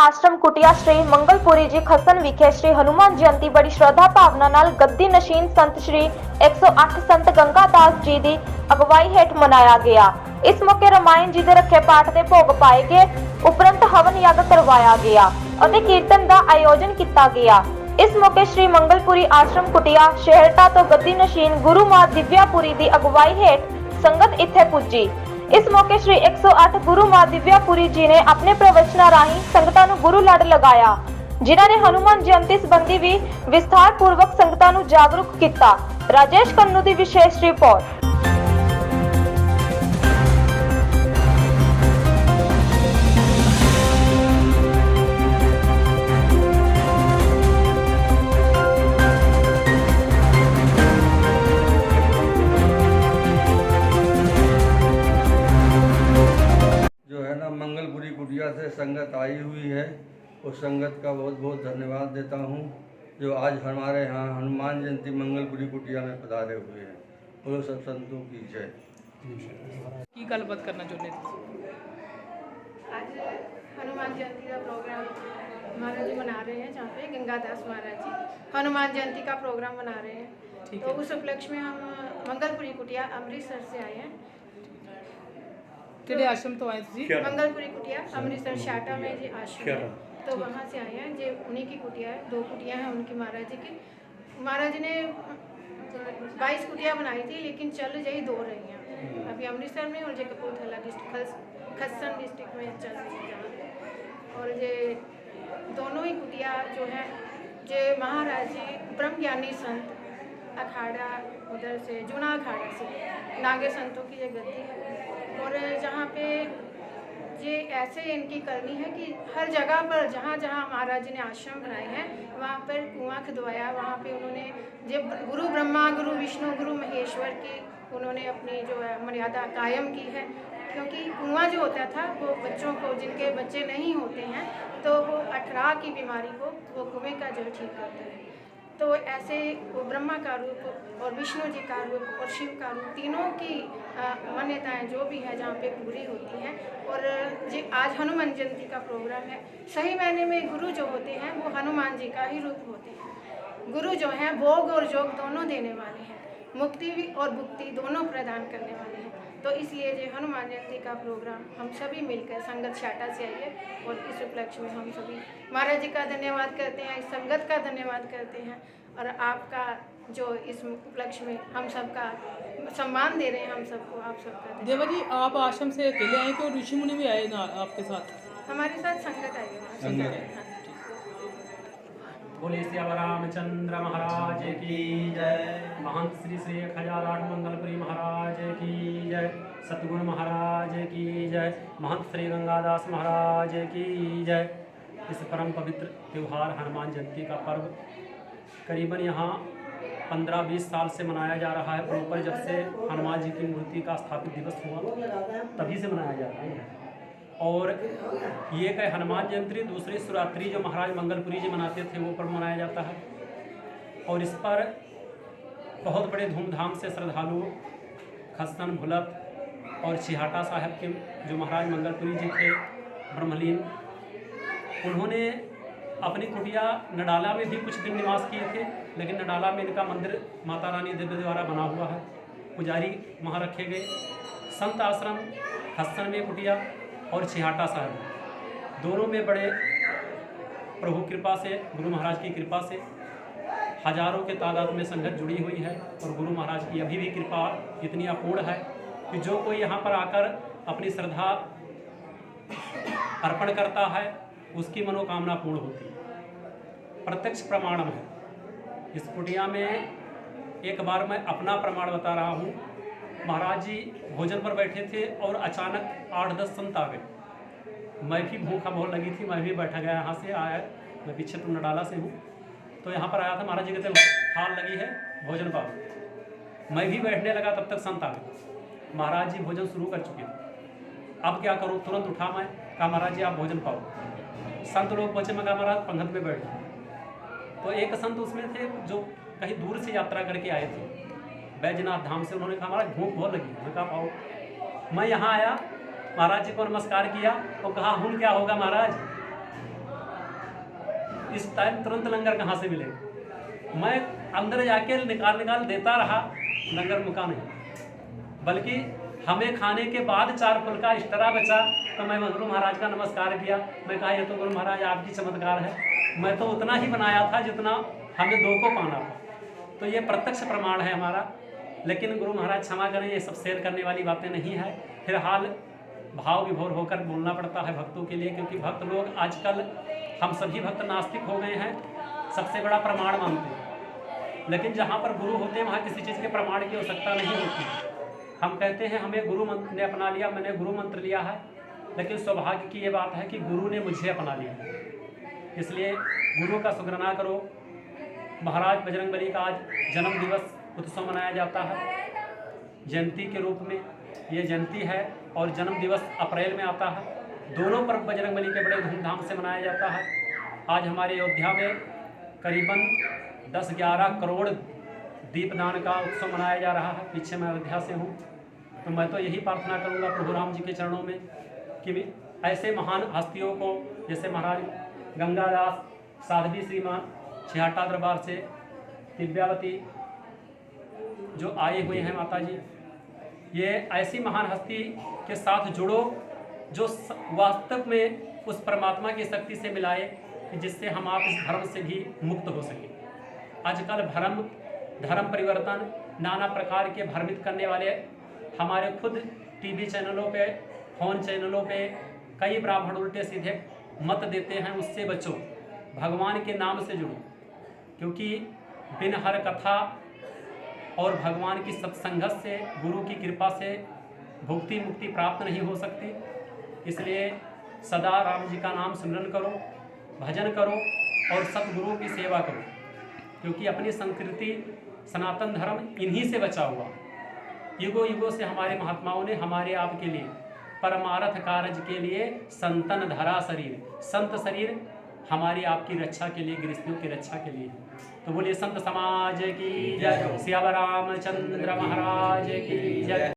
आश्रम कुटिया श्री मंगलपुरी जी खसन विखे श्री हनुमान जयंती बड़ी श्रद्धा भावना नाल गद्दी नशीन संत श्री 108 संत गंगादास जी की अगवाई हेठ मनाया गया। इस मौके रामायण जी के रखे पाठ के भोग पाए गए, उपरंत हवन यज्ञ करवाया गया और कीर्तन का आयोजन किया गया। इस मौके श्री मंगलपुरी आश्रम कुटिया शहरटा तो गद्दी नशीन गुरु मां दिव्यापुरी की अगवाई हेठ संगत इत्थे पुजी। इस मौके श्री 108 गुरु मां दिव्यापुरी जी ने अपने प्रवचना राही संगतां नूं गुरु लड़ लगाया, जिन्हां ने हनुमान जयंती संबंधी भी विस्तार पूर्वक संगतां नूं जागरूक किया। राजेश कन्नू की विशेष रिपोर्ट। मंगलपुरी कुटिया से संगत आई हुई है, उस संगत का बहुत बहुत धन्यवाद देता हूँ जो आज हमारे यहाँ हनुमान जयंती मंगलपुरी कुटिया में पधारे हुए हैं। बोलो सब संतों की जय। की गलबात करना चाहते थे? आज हनुमान जयंती का प्रोग्राम महाराज जी मना रहे हैं, जहाँ पे गंगादास महाराज जी हनुमान जयंती का प्रोग्राम मना रहे हैं। तो उस उपलक्ष्य में हम मंगलपुरी कुटिया अमृतसर से आए हैं। केड़े आश्रम तो आए थे? मंगलपुरी कुटिया अमृतसर शाटा में जी आश्रम है, तो वहाँ से आए हैं। जो उन्हीं की कुटिया है, 2 कुटिया हैं उनकी महाराज जी की। महाराज जी ने 22 कुटिया बनाई थी, लेकिन चल जही 2 रही हैं अभी अमृतसर में, और जो कपूरथला डिस्ट्रिक्ट खसन डिस्ट्रिक्ट में चल रही है। और ये दोनों ही कुटिया जो है जो महाराज जी ब्रह्म ज्ञानी संत अखाड़ा उधर से जूना अखाड़ा से नागे संतों की ये गद्दी है। और जहाँ पे ये ऐसे इनकी करनी है कि हर जगह पर जहाँ जहाँ महाराज जी ने आश्रम बनाए हैं वहाँ पर कुआं खुदवाया। वहाँ पे उन्होंने जो गुरु ब्रह्मा गुरु विष्णु गुरु महेश्वर की उन्होंने अपनी जो है मर्यादा कायम की है, क्योंकि कुआं जो होता था वो बच्चों को, जिनके बच्चे नहीं होते हैं, तो वो 18 की बीमारी को वो कुएं का जल ठीक करते हैं। तो ऐसे वो ब्रह्मा का रूप और विष्णु जी का रूप और शिव का रूप, तीनों की मान्यताएं जो भी है जहाँ पे पूरी होती हैं। और जी आज हनुमान जयंती का प्रोग्राम है। सही मायने में गुरु जो होते हैं वो हनुमान जी का ही रूप होते हैं। गुरु जो हैं भोग और योग दोनों देने वाले हैं, मुक्ति और भुक्ति दोनों प्रदान करने वाले हैं। तो इसलिए जो हनुमान जयंती का प्रोग्राम हम सभी मिलकर संगत शाटा से आई है, और इस उपलक्ष्य में हम सभी महाराज जी का धन्यवाद करते हैं, इस संगत का धन्यवाद करते हैं, और आपका जो इस उपलक्ष्य में हम सबका सम्मान दे रहे हैं, हम सबको आप सबका। देवा जी, आप आश्रम से अकेले आए कि ऋषि मुनि भी आए ना आपके साथ? हमारे साथ संगत आई है। बोले श्याम रामचंद्र महाराज की जय। महंत श्री श्री 1008 मंगलपुरी महाराज की जय। सतगुरु महाराज की जय। महंत श्री गंगादास महाराज की जय। इस परम पवित्र त्यौहार हनुमान जयंती का पर्व करीबन यहाँ 15-20 साल से मनाया जा रहा है। प्रॉपर जब से हनुमान जी की मूर्ति का स्थापित दिवस हुआ तभी से मनाया जा रहा है। और ये कहे हनुमान जयंती दूसरी शिवरात्रि जो महाराज मंगलपुरी जी मनाते थे वो पर्व मनाया जाता है। और इस पर बहुत बड़े धूमधाम से श्रद्धालु खसन भुलक और छिहाटा साहब के जो महाराज मंगलपुरी जी थे ब्रह्मलीन, उन्होंने अपनी कुटिया नडाला में भी कुछ दिन निवास किए थे, लेकिन नडाला में इनका मंदिर माता रानी देवी द्वारा बना हुआ है, पुजारी वहाँ रखे गए। संत आश्रम खसन में कुटिया और छिहाटा साहब दोनों में बड़े प्रभु कृपा से, गुरु महाराज की कृपा से हजारों के तादाद में संगत जुड़ी हुई है। और गुरु महाराज की अभी भी कृपा इतनी अपूर्ण है कि जो कोई यहाँ पर आकर अपनी श्रद्धा अर्पण करता है उसकी मनोकामना पूर्ण होती है। प्रत्यक्ष प्रमाण है। इस कुटिया में एक बार मैं अपना प्रमाण बता रहा हूँ। महाराज जी भोजन पर बैठे थे और अचानक 8-10 संत आ गए। मैं भी भूखा बहुत लगी थी, मैं भी बैठा गया। यहाँ से आया, मैं पीछे तो नडाला से हूँ, तो यहाँ पर आया था। महाराज जी कहते थाल लगी है भोजन पाओ। मैं भी बैठने लगा, तब तक संत आ गए। महाराज जी भोजन शुरू कर चुके थे। अब क्या करूँ, तुरंत उठा मैं, कहा महाराज जी आप भोजन पाओ। संत लोग पहुँचे, मैं कहा महाराज पंगत में बैठ। तो एक संत उसमें थे जो कहीं दूर से यात्रा करके आए थे बैजनाथ धाम से। उन्होंने कहा महाराज भूख बहुत लगी। मैं कहा पाओ। मैं यहाँ आया, महाराज जी को नमस्कार किया और कहा हुन क्या होगा महाराज। इस टाइम तुरंत लंगर कहाँ से मिलेगा। मैं अंदर जाके निकाल देता रहा, लंगर मुका नहीं। बल्कि हमें खाने के बाद 4 फल का एक्स्ट्रा बचा तो मैं गुरु महाराज का नमस्कार किया। मैं कहा ये तो गुरु महाराज आपकी चमत्कार है, मैं तो उतना ही बनाया था जितना हमें 2 को पाना था। तो ये प्रत्यक्ष प्रमाण है हमारा। लेकिन गुरु महाराज क्षमा करें, ये सब शेयर करने वाली बातें नहीं है। फिलहाल भाव विभोर होकर बोलना पड़ता है भक्तों के लिए, क्योंकि भक्त लोग आजकल, हम सभी भक्त नास्तिक हो गए हैं, सबसे बड़ा प्रमाण मानते हैं। लेकिन जहाँ पर गुरु होते हैं वहाँ किसी चीज़ के प्रमाण की आवश्यकता नहीं होती। हम कहते हैं हमें गुरु मंत्र ने अपना लिया, मैंने गुरु मंत्र लिया है, लेकिन सौभाग्य की ये बात है कि गुरु ने मुझे अपना लिया। इसलिए गुरु का शुक्राना करो। महाराज बजरंगबली का आज जन्म दिवस उत्सव मनाया जाता है जयंती के रूप में। ये जयंती है और जन्म दिवस अप्रैल में आता है। दोनों पर्व बजरंगबली के बड़े धूमधाम से मनाया जाता है। आज हमारे अयोध्या में करीबन 10-11 करोड़ दीपदान का उत्सव मनाया जा रहा है। पीछे मैं अयोध्या से हूँ, तो मैं तो यही प्रार्थना करूँगा प्रभु राम जी के चरणों में कि ऐसे महान हस्तियों को, जैसे महाराज गंगादास साध्वी श्रीमान छिहाटा दरबार से दिव्यावती जो आए हुए हैं माता जी, ये ऐसी महान हस्ती के साथ जुड़ो जो वास्तव में उस परमात्मा की शक्ति से मिलाए कि जिससे हम आप इस भ्रम से भी मुक्त हो सकें। आजकल धर्म परिवर्तन नाना प्रकार के भ्रमित करने वाले हमारे खुद टीवी चैनलों पे, फोन चैनलों पे कई ब्राह्मण उल्टे सीधे मत देते हैं। उससे बचो, भगवान के नाम से जुड़ो, क्योंकि बिन हर कथा और भगवान की सत्संगत से, गुरु की कृपा से भुक्ति मुक्ति प्राप्त नहीं हो सकती। इसलिए सदा राम जी का नाम स्मरण करो, भजन करो और सतगुरु की सेवा करो, क्योंकि अपनी संस्कृति सनातन धर्म इन्हीं से बचा हुआ। युगों युगों से हमारे महात्माओं ने हमारे आपके लिए परमार्थ कार्य के लिए संतन धरा शरीर, संत शरीर हमारी आपकी रक्षा के लिए, गृहस्थियों की रक्षा के लिए। तो बोलिए संत समाज की जय, सिया रामचंद्र महाराज की जय।